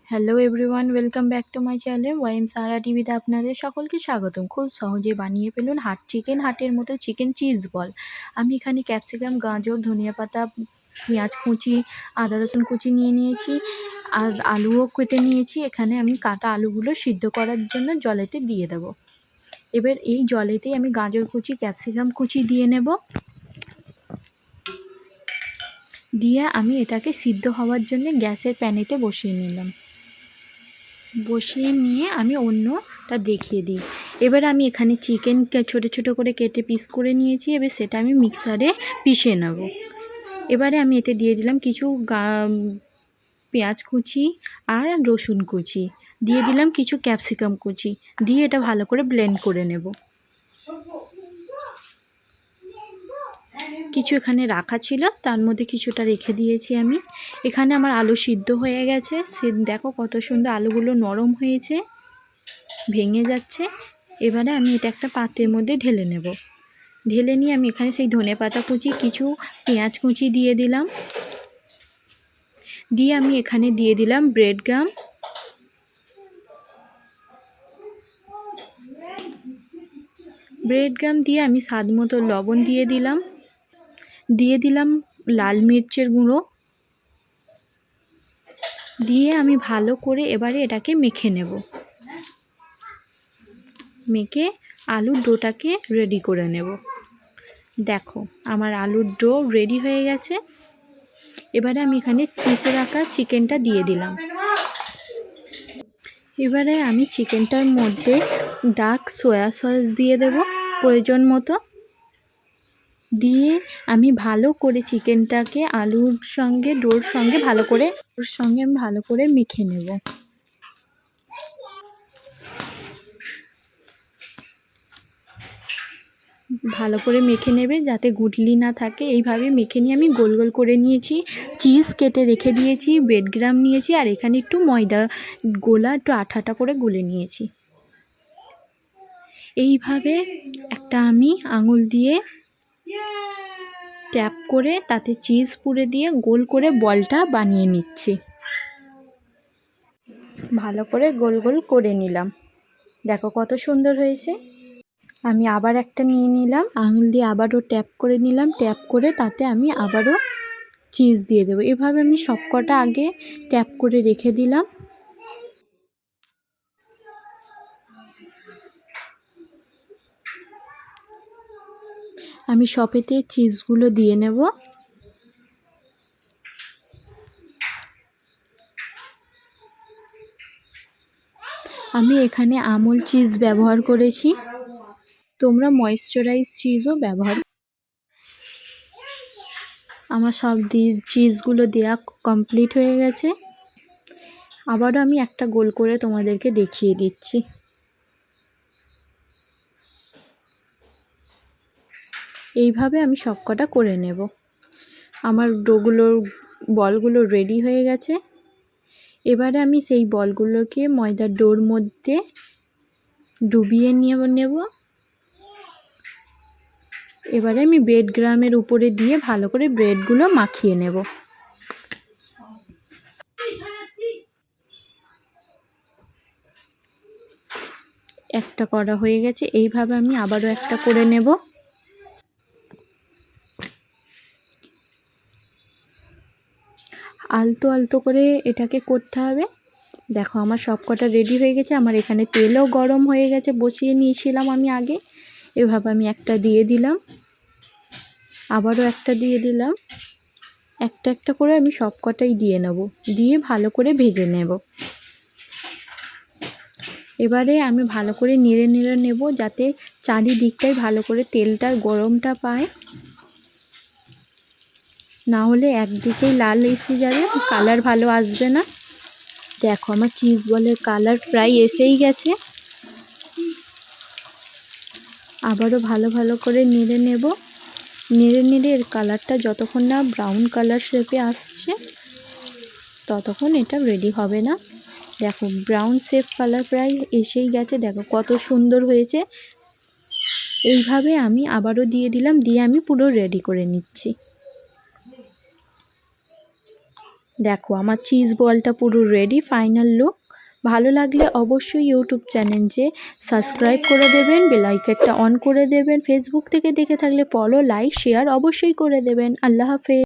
Hello everyone, welcome back to my channel YM Sahara টিভিতে আপনাদের সকলকে স্বাগতম। খুব সহজে বানিয়ে ফেলুন চিকেন হাটের মতো চিকেন চিজ বল। আমি এখানে ক্যাপসিকাম, গাজর, ধনিয়া পাতা, পেঁয়াজ কুচি, আদা রসুন কুচি নিয়ে নিয়েছি আর আলুও কেটে নিয়েছি। এখানে আমি কাটা আলুগুলো সিদ্ধ করার জন্য জলেতে দিয়ে দেব। এবার এই জলেতেই আমি গাজর কুচি, ক্যাপসিকাম কুচি দিয়ে নেব। দিয়ে আমি এটাকে সিদ্ধ হওয়ার জন্য গ্যাসের প্যানেতে বসিয়ে নিলাম। বসিয়ে নিয়ে আমি অন্যটা দেখিয়ে দিই। এবার আমি এখানে চিকেনকে ছোটো ছোটো করে কেটে পিস করে নিয়েছি। এবার সেটা আমি মিক্সারে পিষে নেব। এবারে আমি এতে দিয়ে দিলাম কিছু পেঁয়াজ কুচি আর রসুন কুচি, দিয়ে দিলাম কিছু ক্যাপসিকাম কুচি, দিয়ে এটা ভালো করে ব্লেন্ড করে নেব। কিছু এখানে রাখা ছিল, তার মধ্যে কিছুটা রেখে দিয়েছি আমি। এখানে আমার আলু সিদ্ধ হয়ে গেছে। দেখো কত সুন্দর আলুগুলো নরম হয়েছে, ভেঙে যাচ্ছে। এবারে আমি এটা একটা পাত্রের মধ্যে ঢেলে নেব। ঢেলে নিয়ে আমি এখানে সেই ধনেপাতা কুচি, কিছু পেঁয়াজ কুচি দিয়ে দিলাম। দিয়ে আমি এখানে দিয়ে দিলাম ব্রেড গ্রাম দিয়ে আমি স্বাদ মতো লবণ দিয়ে দিলাম। দিয়ে দিলাম লাল মির্চের গুঁড়ো, দিয়ে আমি ভালো করে এবারে এটাকে মেখে নেব। মেখে আলুর ডোটাকে রেডি করে নেব। দেখো আমার আলুর ডো রেডি হয়ে গেছে। এবারে আমি এখানে পিষে রাখা চিকেনটা দিয়ে দিলাম। এবারে আমি চিকেনটার মধ্যে ডার্ক সয়া সস দিয়ে দেব প্রয়োজন মতো। দিয়ে আমি ভালো করে চিকেনটাকে আলুর সঙ্গে ডোর সঙ্গে ভালো করে মেখে নেব। ভালো করে মেখে নেবে যাতে গুটলি না থাকে। এইভাবে মেখে নিয়ে আমি গোল গোল করে নিয়েছি। চিজ কেটে রেখে দিয়েছি, ব্রেড গ্রাম নিয়েছি, আর এখানে একটু ময়দা একটু আঠাটা করে গুলে নিয়েছি। এইভাবে একটা আমি আঙুল দিয়ে ট্যাপ করে তাতে চিজ পুরে দিয়ে গোল করে বলটা বানিয়ে নিচ্ছি। ভালো করে গোল গোল করে নিলাম। দেখো কত সুন্দর হয়েছে। আমি আবার একটা নিয়ে নিলাম, আঙুল দিয়ে আবারও ট্যাপ করে নিলাম। ট্যাপ করে তাতে আমি আবারও চিজ দিয়ে দেবো। এভাবে আমি সবকটা আগে ট্যাপ করে রেখে দিলাম। আমি সবেতে চিজগুলো দিয়ে নেব। আমি এখানে আমুল চিজ ব্যবহার করেছি, তোমরা ময়েশ্চারাইজ চিজও ব্যবহার। আমার সব চিজগুলো দেওয়া কমপ্লিট হয়ে গেছে। আবারও আমি একটা গোল করে তোমাদেরকে দেখিয়ে দিচ্ছি। এইভাবে আমি সবকটা করে নেব। আমার বলগুলো রেডি হয়ে গেছে। এবারে আমি সেই বলগুলোকে ময়দার ডোর মধ্যে ডুবিয়ে নেব। এবারে আমি ব্রেড গ্রামের উপরে দিয়ে ভালো করে ব্রেডগুলো মাখিয়ে নেব। একটা করা হয়ে গেছে। এইভাবে আমি আবারও একটা করে নেব। আলতো আলতো করে এটাকে করতে হবে। দেখো আমার সবকটা রেডি হয়ে গেছে। আমার এখানে তেলও গরম হয়ে গেছে, বসিয়ে নিয়েছিলাম আমি আগে। এভাবে আমি একটা দিয়ে দিলাম, আবারও একটা দিয়ে দিলাম। একটা একটা করে আমি সবকটাই দিয়ে নেব, দিয়ে ভালো করে ভেজে নেব। এবারে আমি ভালো করে নেড়ে নেব যাতে চারিদিকটাই ভালো করে তেলটার গরমটা পায়, না হলে একদিকেই লাল এসে যাবে, কালার ভালো আসবে না। দেখো আমার চিজ বলের কালার প্রায় এসেই গেছে। আবারও ভালো করে নেড়ে নেব। নেড়ে এর কালারটা যতক্ষণ না ব্রাউন কালার শেপে আসছে ততক্ষণ এটা রেডি হবে না। দেখো ব্রাউন শেপ কালার প্রায় এসেই গেছে। দেখো কত সুন্দর হয়েছে। এইভাবে আমি আবারও দিয়ে দিলাম, দিয়ে আমি পুরো রেডি করে নিচ্ছি। দেখো আমার চিজ বলটা পুরো রেডি, ফাইনাল লুক। ভালো লাগলে অবশ্যই ইউটিউব চ্যানেলকে সাবস্ক্রাইব করে দেবেন, বেল আইকনটা অন করে দেবেন। ফেসবুক থেকে দেখে থাকলে ফলো, লাইক, শেয়ার অবশ্যই করে দেবেন। আল্লাহ হাফেজ।